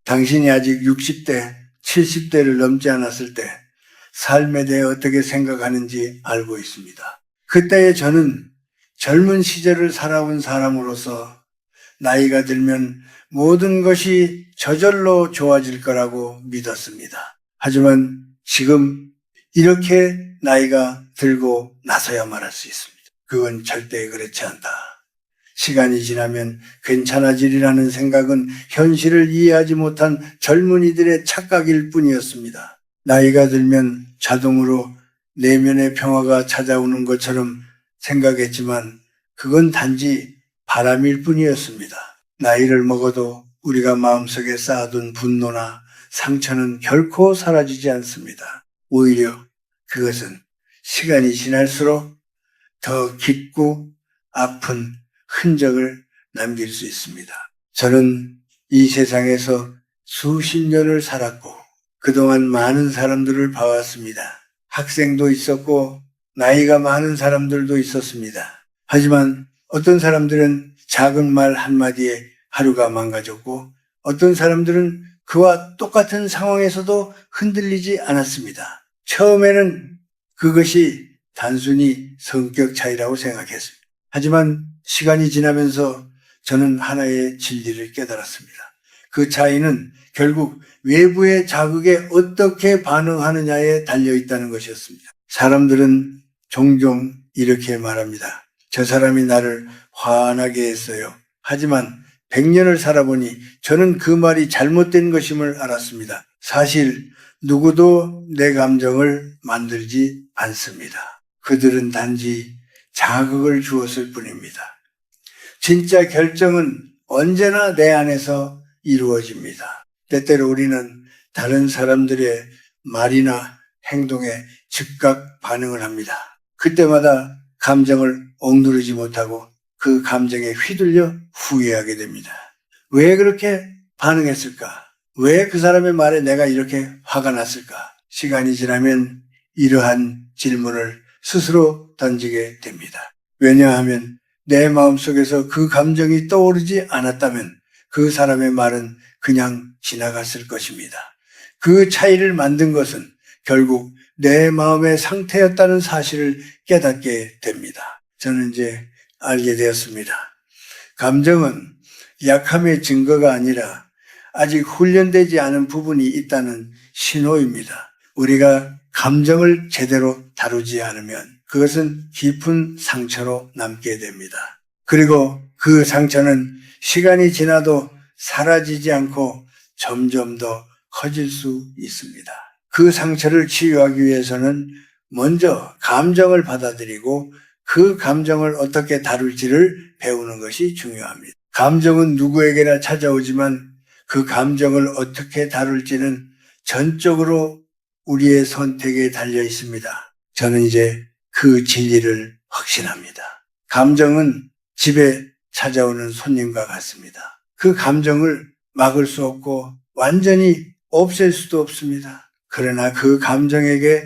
당신이 아직 60대, 70대를 넘지 않았을 때 삶에 대해 어떻게 생각하는지 알고 있습니다. 그때의 저는 젊은 시절을 살아온 사람으로서 나이가 들면 모든 것이 저절로 좋아질 거라고 믿었습니다. 하지만 지금 이렇게 나이가 들고 나서야 말할 수 있습니다. 그건 절대 그렇지 않다. 시간이 지나면 괜찮아지리라는 생각은 현실을 이해하지 못한 젊은이들의 착각일 뿐이었습니다. 나이가 들면 자동으로 내면의 평화가 찾아오는 것처럼 생각했지만 그건 단지 바람일 뿐이었습니다. 나이를 먹어도 우리가 마음속에 쌓아둔 분노나 상처는 결코 사라지지 않습니다. 오히려 그것은 시간이 지날수록 더 깊고 아픈 흔적을 남길 수 있습니다. 저는 이 세상에서 수십 년을 살았고 그동안 많은 사람들을 봐왔습니다. 학생도 있었고 나이가 많은 사람들도 있었습니다. 하지만 어떤 사람들은 작은 말 한마디에 하루가 망가졌고 어떤 사람들은 그와 똑같은 상황에서도 흔들리지 않았습니다. 처음에는 그것이 단순히 성격 차이라고 생각했습니다. 하지만 시간이 지나면서 저는 하나의 진리를 깨달았습니다. 그 차이는 결국 외부의 자극에 어떻게 반응하느냐에 달려있다는 것이었습니다. 사람들은 종종 이렇게 말합니다. 저 사람이 나를 화나게 했어요. 하지만 100년을 살아보니 저는 그 말이 잘못된 것임을 알았습니다. 사실 누구도 내 감정을 만들지 않습니다. 그들은 단지 자극을 주었을 뿐입니다. 진짜 결정은 언제나 내 안에서 이루어집니다. 때때로 우리는 다른 사람들의 말이나 행동에 즉각 반응을 합니다. 그때마다 감정을 억누르지 못하고 그 감정에 휘둘려 후회하게 됩니다. 왜 그렇게 반응했을까? 왜 그 사람의 말에 내가 이렇게 화가 났을까? 시간이 지나면 이러한 질문을 스스로 던지게 됩니다. 왜냐하면 내 마음속에서 그 감정이 떠오르지 않았다면 그 사람의 말은 그냥 지나갔을 것입니다. 그 차이를 만든 것은 결국 내 마음의 상태였다는 사실을 깨닫게 됩니다. 저는 이제 알게 되었습니다. 감정은 약함의 증거가 아니라 아직 훈련되지 않은 부분이 있다는 신호입니다. 우리가 감정을 제대로 다루지 않으면 그것은 깊은 상처로 남게 됩니다. 그리고 그 상처는 시간이 지나도 사라지지 않고 점점 더 커질 수 있습니다. 그 상처를 치유하기 위해서는 먼저 감정을 받아들이고 그 감정을 어떻게 다룰지를 배우는 것이 중요합니다. 감정은 누구에게나 찾아오지만 그 감정을 어떻게 다룰지는 전적으로 우리의 선택에 달려 있습니다. 저는 이제 그 진리를 확신합니다. 감정은 집에 찾아오는 손님과 같습니다. 그 감정을 막을 수 없고 완전히 없앨 수도 없습니다. 그러나 그 감정에게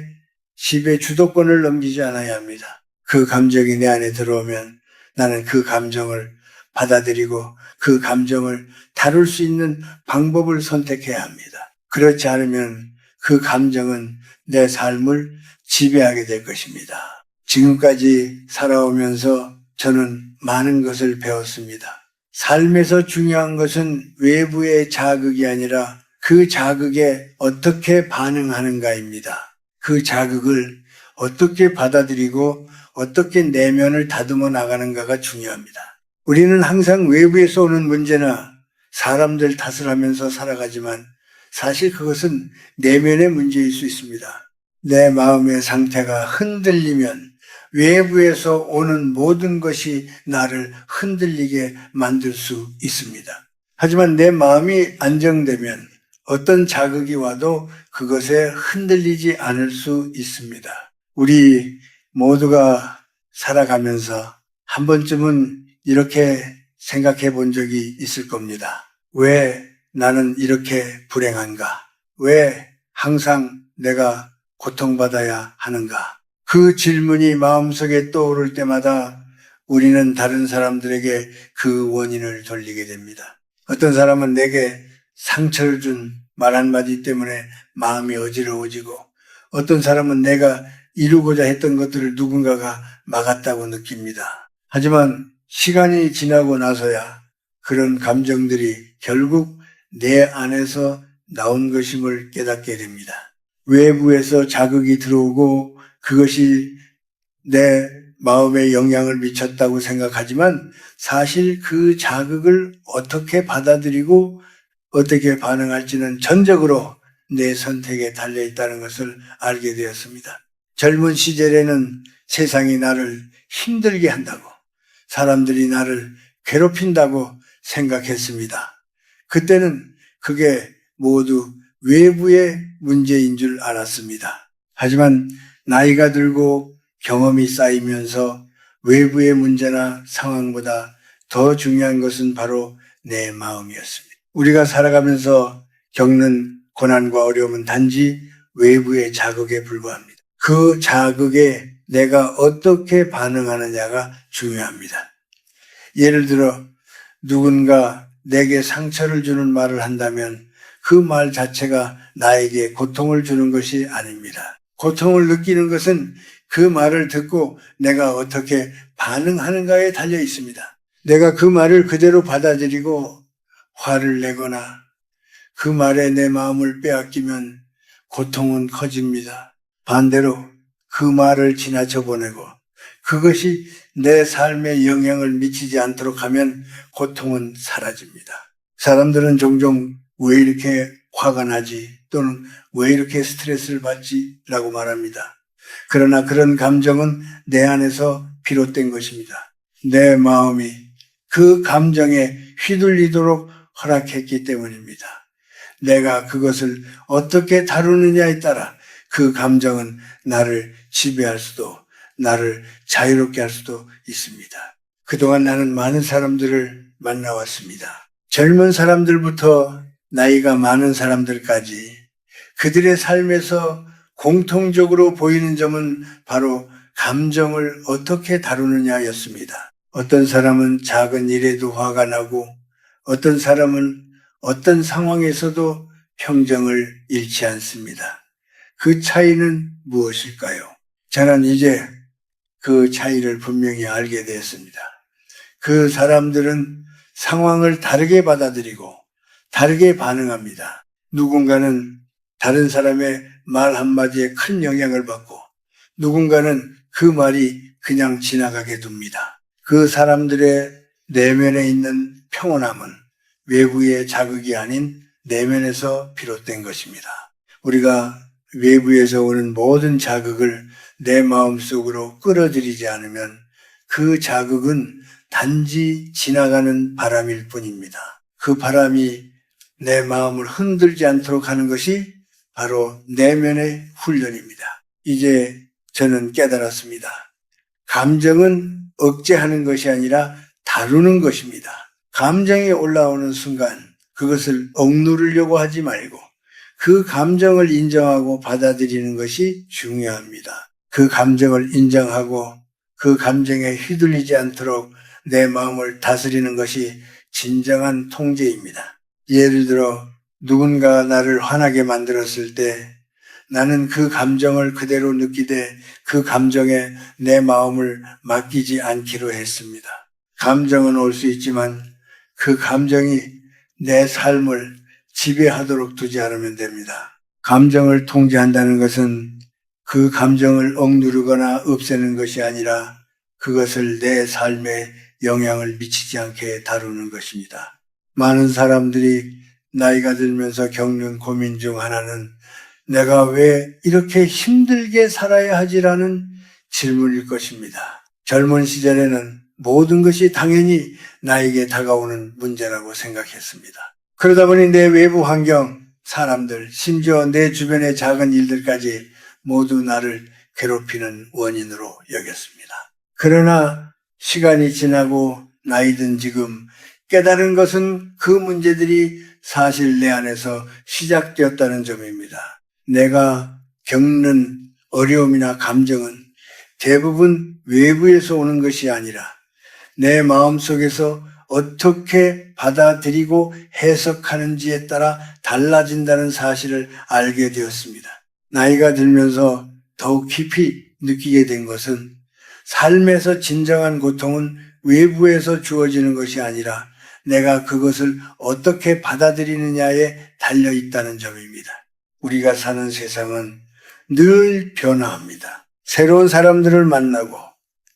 집의 주도권을 넘기지 않아야 합니다. 그 감정이 내 안에 들어오면 나는 그 감정을 받아들이고 그 감정을 다룰 수 있는 방법을 선택해야 합니다. 그렇지 않으면 그 감정은 내 삶을 지배하게 될 것입니다. 지금까지 살아오면서 저는 많은 것을 배웠습니다. 삶에서 중요한 것은 외부의 자극이 아니라 그 자극에 어떻게 반응하는가입니다. 그 자극을 어떻게 받아들이고 어떻게 내면을 다듬어 나가는가가 중요합니다. 우리는 항상 외부에서 오는 문제나 사람들 탓을 하면서 살아가지만 사실 그것은 내면의 문제일 수 있습니다. 내 마음의 상태가 흔들리면 외부에서 오는 모든 것이 나를 흔들리게 만들 수 있습니다. 하지만 내 마음이 안정되면 어떤 자극이 와도 그것에 흔들리지 않을 수 있습니다. 우리 모두가 살아가면서 한 번쯤은 이렇게 생각해 본 적이 있을 겁니다. 왜 나는 이렇게 불행한가? 왜 항상 내가 고통받아야 하는가? 그 질문이 마음속에 떠오를 때마다 우리는 다른 사람들에게 그 원인을 돌리게 됩니다. 어떤 사람은 내게 상처를 준 말 한마디 때문에 마음이 어지러워지고 어떤 사람은 내가 이루고자 했던 것들을 누군가가 막았다고 느낍니다. 하지만 시간이 지나고 나서야 그런 감정들이 결국 내 안에서 나온 것임을 깨닫게 됩니다. 외부에서 자극이 들어오고 그것이 내 마음에 영향을 미쳤다고 생각하지만 사실 그 자극을 어떻게 받아들이고 어떻게 반응할지는 전적으로 내 선택에 달려있다는 것을 알게 되었습니다. 젊은 시절에는 세상이 나를 힘들게 한다고, 사람들이 나를 괴롭힌다고 생각했습니다. 그때는 그게 모두 외부의 문제인 줄 알았습니다. 하지만 나이가 들고 경험이 쌓이면서 외부의 문제나 상황보다 더 중요한 것은 바로 내 마음이었습니다. 우리가 살아가면서 겪는 고난과 어려움은 단지 외부의 자극에 불과합니다. 그 자극에 내가 어떻게 반응하느냐가 중요합니다. 예를 들어 누군가 내게 상처를 주는 말을 한다면 그 말 자체가 나에게 고통을 주는 것이 아닙니다. 고통을 느끼는 것은 그 말을 듣고 내가 어떻게 반응하는가에 달려 있습니다. 내가 그 말을 그대로 받아들이고 화를 내거나 그 말에 내 마음을 빼앗기면 고통은 커집니다. 반대로 그 말을 지나쳐 보내고 그것이 내 삶에 영향을 미치지 않도록 하면 고통은 사라집니다. 사람들은 종종 왜 이렇게 화가 나지 또는 왜 이렇게 스트레스를 받지 라고 말합니다. 그러나 그런 감정은 내 안에서 비롯된 것입니다. 내 마음이 그 감정에 휘둘리도록 허락했기 때문입니다. 내가 그것을 어떻게 다루느냐에 따라 그 감정은 나를 지배할 수도 나를 자유롭게 할 수도 있습니다. 그동안 나는 많은 사람들을 만나왔습니다. 젊은 사람들부터 나이가 많은 사람들까지 그들의 삶에서 공통적으로 보이는 점은 바로 감정을 어떻게 다루느냐였습니다. 어떤 사람은 작은 일에도 화가 나고 어떤 사람은 어떤 상황에서도 평정을 잃지 않습니다. 그 차이는 무엇일까요? 저는 이제 그 차이를 분명히 알게 되었습니다. 그 사람들은 상황을 다르게 받아들이고 다르게 반응합니다. 누군가는 다른 사람의 말 한마디에 큰 영향을 받고 누군가는 그 말이 그냥 지나가게 둡니다. 그 사람들의 내면에 있는 평온함은 외부의 자극이 아닌 내면에서 비롯된 것입니다. 우리가 외부에서 오는 모든 자극을 내 마음속으로 끌어들이지 않으면 그 자극은 단지 지나가는 바람일 뿐입니다. 그 바람이 내 마음을 흔들지 않도록 하는 것이 바로 내면의 훈련입니다. 이제 저는 깨달았습니다. 감정은 억제하는 것이 아니라 다루는 것입니다. 감정이 올라오는 순간 그것을 억누르려고 하지 말고 그 감정을 인정하고 받아들이는 것이 중요합니다. 그 감정을 인정하고 그 감정에 휘둘리지 않도록 내 마음을 다스리는 것이 진정한 통제입니다. 예를 들어 누군가 나를 화나게 만들었을 때 나는 그 감정을 그대로 느끼되 그 감정에 내 마음을 맡기지 않기로 했습니다. 감정은 올 수 있지만 그 감정이 내 삶을 지배하도록 두지 않으면 됩니다. 감정을 통제한다는 것은 그 감정을 억누르거나 없애는 것이 아니라 그것을 내 삶에 영향을 미치지 않게 다루는 것입니다. 많은 사람들이 나이가 들면서 겪는 고민 중 하나는 내가 왜 이렇게 힘들게 살아야 하지라는 질문일 것입니다. 젊은 시절에는 모든 것이 당연히 나에게 다가오는 문제라고 생각했습니다. 그러다 보니 내 외부 환경, 사람들, 심지어 내 주변의 작은 일들까지 모두 나를 괴롭히는 원인으로 여겼습니다. 그러나 시간이 지나고 나이 든 지금 깨달은 것은 그 문제들이 사실 내 안에서 시작되었다는 점입니다. 내가 겪는 어려움이나 감정은 대부분 외부에서 오는 것이 아니라 내 마음속에서 어떻게 받아들이고 해석하는지에 따라 달라진다는 사실을 알게 되었습니다. 나이가 들면서 더욱 깊이 느끼게 된 것은 삶에서 진정한 고통은 외부에서 주어지는 것이 아니라 내가 그것을 어떻게 받아들이느냐에 달려 있다는 점입니다. 우리가 사는 세상은 늘 변화합니다. 새로운 사람들을 만나고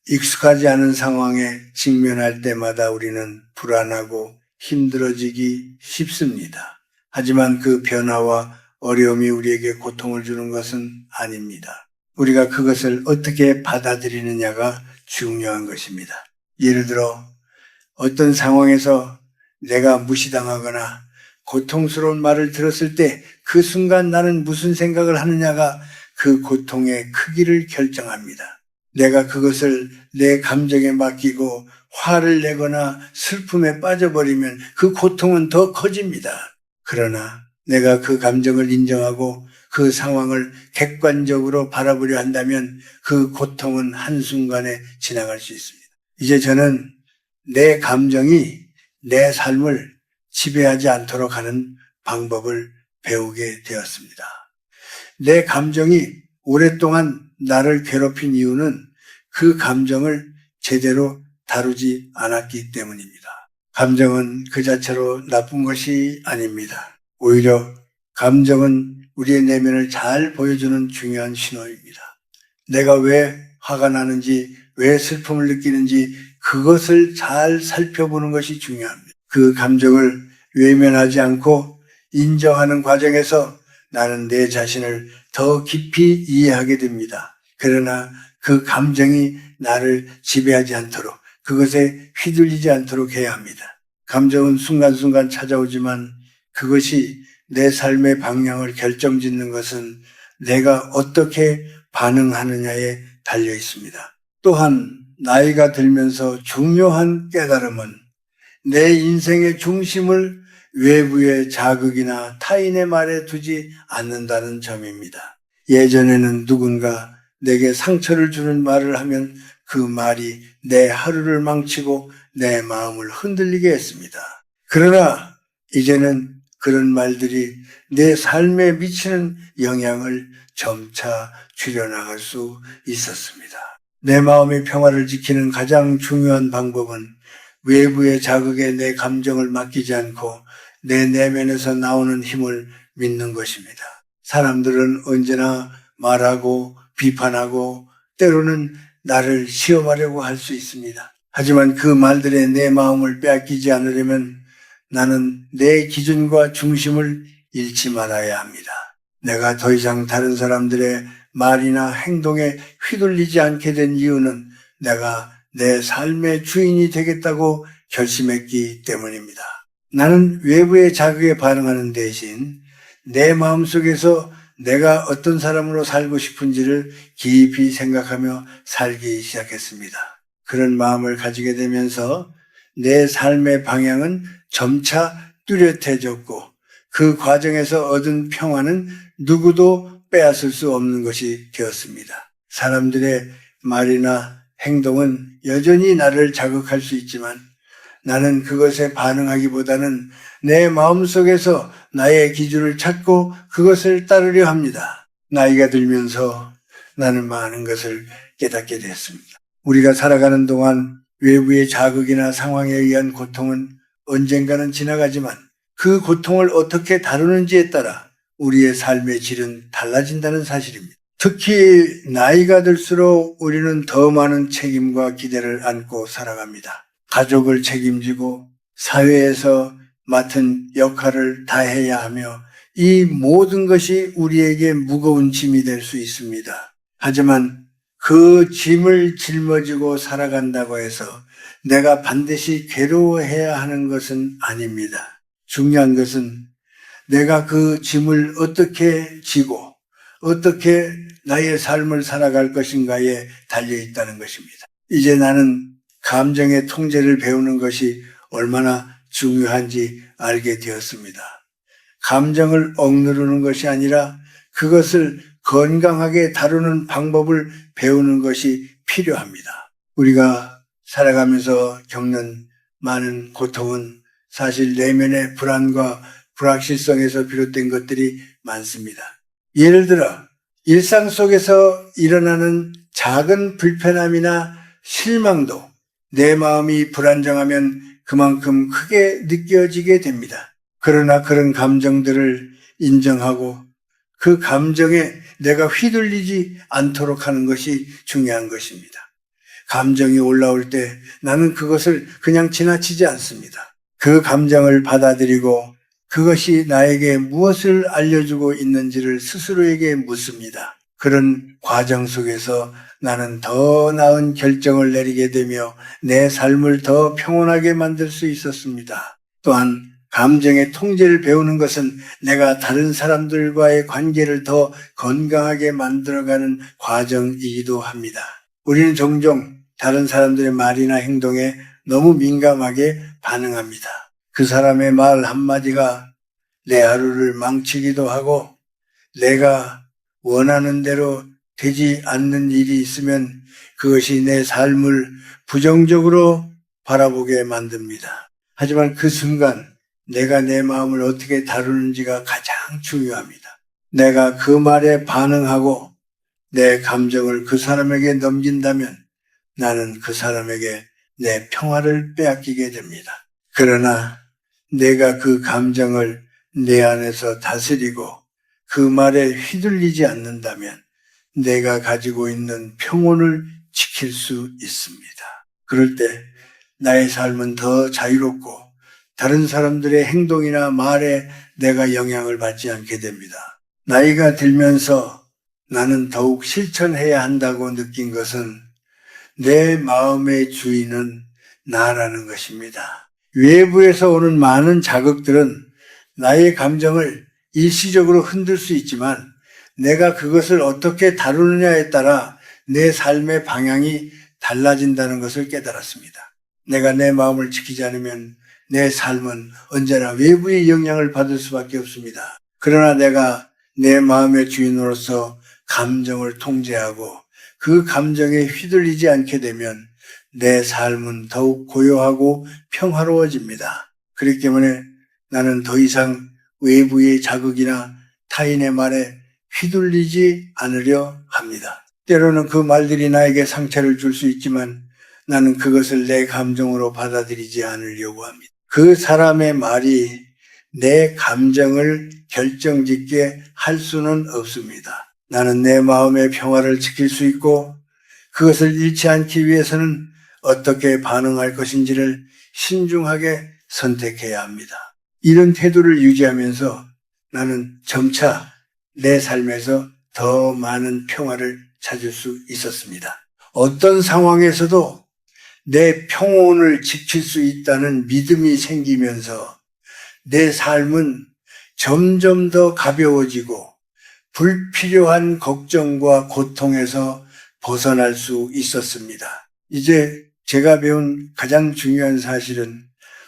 익숙하지 않은 상황에 직면할 때마다 우리는 불안하고 힘들어지기 쉽습니다. 하지만 그 변화와 어려움이 우리에게 고통을 주는 것은 아닙니다. 우리가 그것을 어떻게 받아들이느냐가 중요한 것입니다. 예를 들어 어떤 상황에서 내가 무시당하거나 고통스러운 말을 들었을 때 그 순간 나는 무슨 생각을 하느냐가 그 고통의 크기를 결정합니다. 내가 그것을 내 감정에 맡기고 화를 내거나 슬픔에 빠져버리면 그 고통은 더 커집니다. 그러나 내가 그 감정을 인정하고 그 상황을 객관적으로 바라보려 한다면 그 고통은 한순간에 지나갈 수 있습니다. 이제 저는 내 감정이 내 삶을 지배하지 않도록 하는 방법을 배우게 되었습니다. 내 감정이 오랫동안 나를 괴롭힌 이유는 그 감정을 제대로 다루지 않았기 때문입니다. 감정은 그 자체로 나쁜 것이 아닙니다. 오히려 감정은 우리의 내면을 잘 보여주는 중요한 신호입니다. 내가 왜 화가 나는지, 왜 슬픔을 느끼는지 그것을 잘 살펴보는 것이 중요합니다. 그 감정을 외면하지 않고 인정하는 과정에서 나는 내 자신을 더 깊이 이해하게 됩니다. 그러나 그 감정이 나를 지배하지 않도록, 그것에 휘둘리지 않도록 해야 합니다. 감정은 순간순간 찾아오지만 그것이 내 삶의 방향을 결정짓는 것은 내가 어떻게 반응하느냐에 달려 있습니다. 또한 나이가 들면서 중요한 깨달음은 내 인생의 중심을 외부의 자극이나 타인의 말에 두지 않는다는 점입니다. 예전에는 누군가 내게 상처를 주는 말을 하면 그 말이 내 하루를 망치고 내 마음을 흔들리게 했습니다. 그러나 이제는 그런 말들이 내 삶에 미치는 영향을 점차 줄여나갈 수 있었습니다. 내 마음의 평화를 지키는 가장 중요한 방법은 외부의 자극에 내 감정을 맡기지 않고 내 내면에서 나오는 힘을 믿는 것입니다. 사람들은 언제나 말하고 비판하고 때로는 나를 시험하려고 할 수 있습니다. 하지만 그 말들에 내 마음을 빼앗기지 않으려면 나는 내 기준과 중심을 잃지 말아야 합니다. 내가 더 이상 다른 사람들의 말이나 행동에 휘둘리지 않게 된 이유는 내가 내 삶의 주인이 되겠다고 결심했기 때문입니다. 나는 외부의 자극에 반응하는 대신 내 마음속에서 내가 어떤 사람으로 살고 싶은지를 깊이 생각하며 살기 시작했습니다. 그런 마음을 가지게 되면서 내 삶의 방향은 점차 뚜렷해졌고 그 과정에서 얻은 평화는 누구도 빼앗을 수 없는 것이 되었습니다. 사람들의 말이나 행동은 여전히 나를 자극할 수 있지만 나는 그것에 반응하기보다는 내 마음속에서 나의 기준을 찾고 그것을 따르려 합니다. 나이가 들면서 나는 많은 것을 깨닫게 됐습니다. 우리가 살아가는 동안 외부의 자극이나 상황에 의한 고통은 언젠가는 지나가지만 그 고통을 어떻게 다루는지에 따라 우리의 삶의 질은 달라진다는 사실입니다. 특히 나이가 들수록 우리는 더 많은 책임과 기대를 안고 살아갑니다. 가족을 책임지고 사회에서 맡은 역할을 다해야 하며 이 모든 것이 우리에게 무거운 짐이 될 수 있습니다. 하지만 그 짐을 짊어지고 살아간다고 해서 내가 반드시 괴로워해야 하는 것은 아닙니다. 중요한 것은 내가 그 짐을 어떻게 지고 어떻게 나의 삶을 살아갈 것인가에 달려 있다는 것입니다. 이제 나는 감정의 통제를 배우는 것이 얼마나 중요한지 알게 되었습니다. 감정을 억누르는 것이 아니라 그것을 건강하게 다루는 방법을 배우는 것이 필요합니다. 우리가 살아가면서 겪는 많은 고통은 사실 내면의 불안과 불확실성에서 비롯된 것들이 많습니다. 예를 들어 일상 속에서 일어나는 작은 불편함이나 실망도 내 마음이 불안정하면 그만큼 크게 느껴지게 됩니다. 그러나 그런 감정들을 인정하고 그 감정에 내가 휘둘리지 않도록 하는 것이 중요한 것입니다. 감정이 올라올 때 나는 그것을 그냥 지나치지 않습니다. 그 감정을 받아들이고 그것이 나에게 무엇을 알려주고 있는지를 스스로에게 묻습니다. 그런 과정 속에서 나는 더 나은 결정을 내리게 되며 내 삶을 더 평온하게 만들 수 있었습니다. 또한 감정의 통제를 배우는 것은 내가 다른 사람들과의 관계를 더 건강하게 만들어가는 과정이기도 합니다. 우리는 종종 다른 사람들의 말이나 행동에 너무 민감하게 반응합니다. 그 사람의 말 한마디가 내 하루를 망치기도 하고 내가 원하는 대로 되지 않는 일이 있으면 그것이 내 삶을 부정적으로 바라보게 만듭니다. 하지만 그 순간 내가 내 마음을 어떻게 다루는지가 가장 중요합니다. 내가 그 말에 반응하고 내 감정을 그 사람에게 넘긴다면 나는 그 사람에게 내 평화를 빼앗기게 됩니다. 그러나 내가 그 감정을 내 안에서 다스리고 그 말에 휘둘리지 않는다면 내가 가지고 있는 평온을 지킬 수 있습니다. 그럴 때 나의 삶은 더 자유롭고 다른 사람들의 행동이나 말에 내가 영향을 받지 않게 됩니다. 나이가 들면서 나는 더욱 실천해야 한다고 느낀 것은 내 마음의 주인은 나라는 것입니다. 외부에서 오는 많은 자극들은 나의 감정을 일시적으로 흔들 수 있지만 내가 그것을 어떻게 다루느냐에 따라 내 삶의 방향이 달라진다는 것을 깨달았습니다. 내가 내 마음을 지키지 않으면 내 삶은 언제나 외부의 영향을 받을 수밖에 없습니다. 그러나 내가 내 마음의 주인으로서 감정을 통제하고 그 감정에 휘둘리지 않게 되면 내 삶은 더욱 고요하고 평화로워집니다. 그렇기 때문에 나는 더 이상 외부의 자극이나 타인의 말에 휘둘리지 않으려 합니다. 때로는 그 말들이 나에게 상처를 줄 수 있지만 나는 그것을 내 감정으로 받아들이지 않으려고 합니다. 그 사람의 말이 내 감정을 결정짓게 할 수는 없습니다. 나는 내 마음의 평화를 지킬 수 있고 그것을 잃지 않기 위해서는 어떻게 반응할 것인지를 신중하게 선택해야 합니다. 이런 태도를 유지하면서 나는 점차 내 삶에서 더 많은 평화를 찾을 수 있었습니다. 어떤 상황에서도 내 평온을 지킬 수 있다는 믿음이 생기면서 내 삶은 점점 더 가벼워지고 불필요한 걱정과 고통에서 벗어날 수 있었습니다. 이제 제가 배운 가장 중요한 사실은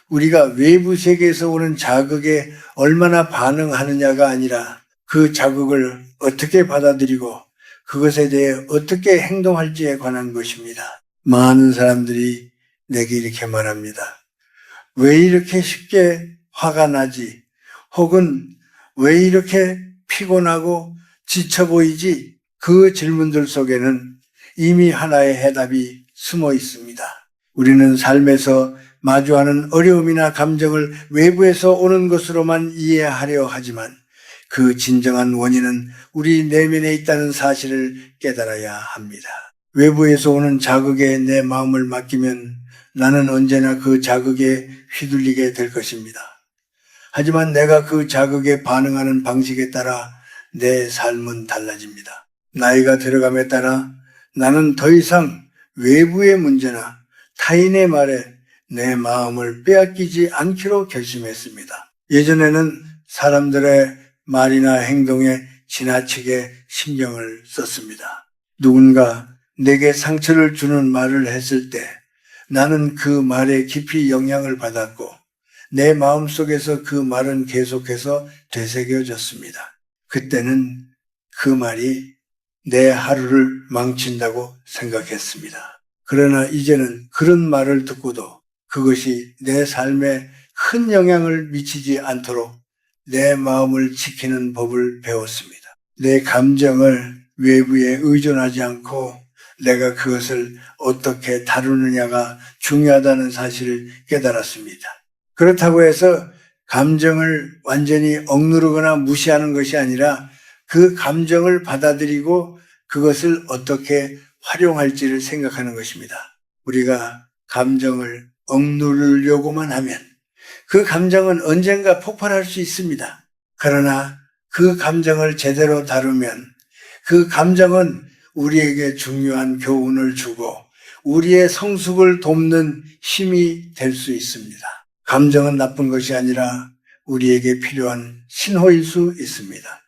우리가 외부 세계에서 오는 자극에 얼마나 반응하느냐가 아니라 그 자극을 어떻게 받아들이고 그것에 대해 어떻게 행동할지에 관한 것입니다. 많은 사람들이 내게 이렇게 말합니다. 왜 이렇게 쉽게 화가 나지? 혹은 왜 이렇게 피곤하고 지쳐 보이지? 그 질문들 속에는 이미 하나의 해답이 숨어 있습니다. 우리는 삶에서 마주하는 어려움이나 감정을 외부에서 오는 것으로만 이해하려 하지만 그 진정한 원인은 우리 내면에 있다는 사실을 깨달아야 합니다. 외부에서 오는 자극에 내 마음을 맡기면 나는 언제나 그 자극에 휘둘리게 될 것입니다. 하지만 내가 그 자극에 반응하는 방식에 따라 내 삶은 달라집니다. 나이가 들어감에 따라 나는 더 이상 외부의 문제나 타인의 말에 내 마음을 빼앗기지 않기로 결심했습니다. 예전에는 사람들의 말이나 행동에 지나치게 신경을 썼습니다. 누군가 내게 상처를 주는 말을 했을 때 나는 그 말에 깊이 영향을 받았고 내 마음속에서 그 말은 계속해서 되새겨졌습니다. 그때는 그 말이 내 하루를 망친다고 생각했습니다. 그러나 이제는 그런 말을 듣고도 그것이 내 삶에 큰 영향을 미치지 않도록 내 마음을 지키는 법을 배웠습니다. 내 감정을 외부에 의존하지 않고 내가 그것을 어떻게 다루느냐가 중요하다는 사실을 깨달았습니다. 그렇다고 해서 감정을 완전히 억누르거나 무시하는 것이 아니라 그 감정을 받아들이고 그것을 어떻게 활용할지를 생각하는 것입니다. 우리가 감정을 억누르려고만 하면 그 감정은 언젠가 폭발할 수 있습니다. 그러나 그 감정을 제대로 다루면 그 감정은 우리에게 중요한 교훈을 주고 우리의 성숙을 돕는 힘이 될 수 있습니다. 감정은 나쁜 것이 아니라 우리에게 필요한 신호일 수 있습니다.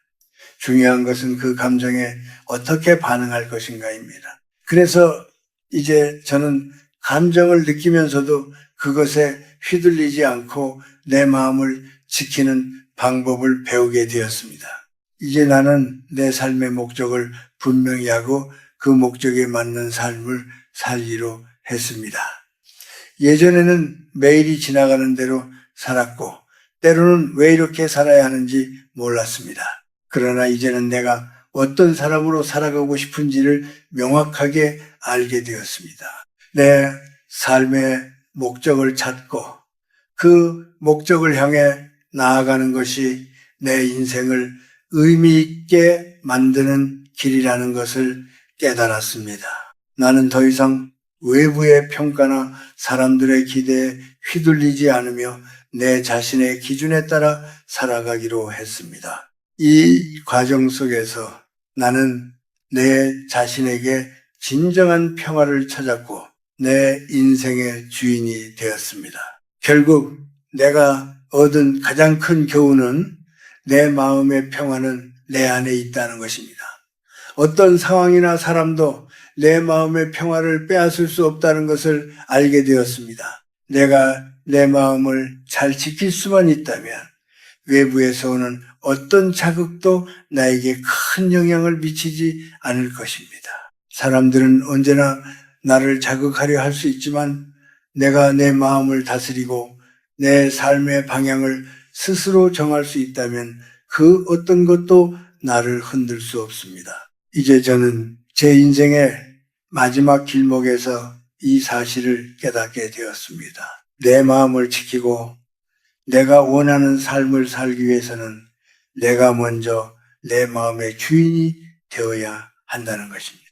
중요한 것은 그 감정에 어떻게 반응할 것인가입니다. 그래서 이제 저는 감정을 느끼면서도 그것에 휘둘리지 않고 내 마음을 지키는 방법을 배우게 되었습니다. 이제 나는 내 삶의 목적을 분명히 하고 그 목적에 맞는 삶을 살기로 했습니다. 예전에는 매일이 지나가는 대로 살았고 때로는 왜 이렇게 살아야 하는지 몰랐습니다. 그러나 이제는 내가 어떤 사람으로 살아가고 싶은지를 명확하게 알게 되었습니다. 내 삶의 목적을 찾고 그 목적을 향해 나아가는 것이 내 인생을 의미 있게 만드는 길이라는 것을 깨달았습니다. 나는 더 이상 외부의 평가나 사람들의 기대에 휘둘리지 않으며 내 자신의 기준에 따라 살아가기로 했습니다. 이 과정 속에서 나는 내 자신에게 진정한 평화를 찾았고 내 인생의 주인이 되었습니다. 결국 내가 얻은 가장 큰 교훈은 내 마음의 평화는 내 안에 있다는 것입니다. 어떤 상황이나 사람도 내 마음의 평화를 빼앗을 수 없다는 것을 알게 되었습니다. 내가 내 마음을 잘 지킬 수만 있다면 외부에서 오는 어떤 자극도 나에게 큰 영향을 미치지 않을 것입니다. 사람들은 언제나 나를 자극하려 할 수 있지만 내가 내 마음을 다스리고 내 삶의 방향을 스스로 정할 수 있다면 그 어떤 것도 나를 흔들 수 없습니다. 이제 저는 제 인생의 마지막 길목에서 이 사실을 깨닫게 되었습니다. 내 마음을 지키고 내가 원하는 삶을 살기 위해서는 내가 먼저 내 마음의 주인이 되어야 한다는 것입니다.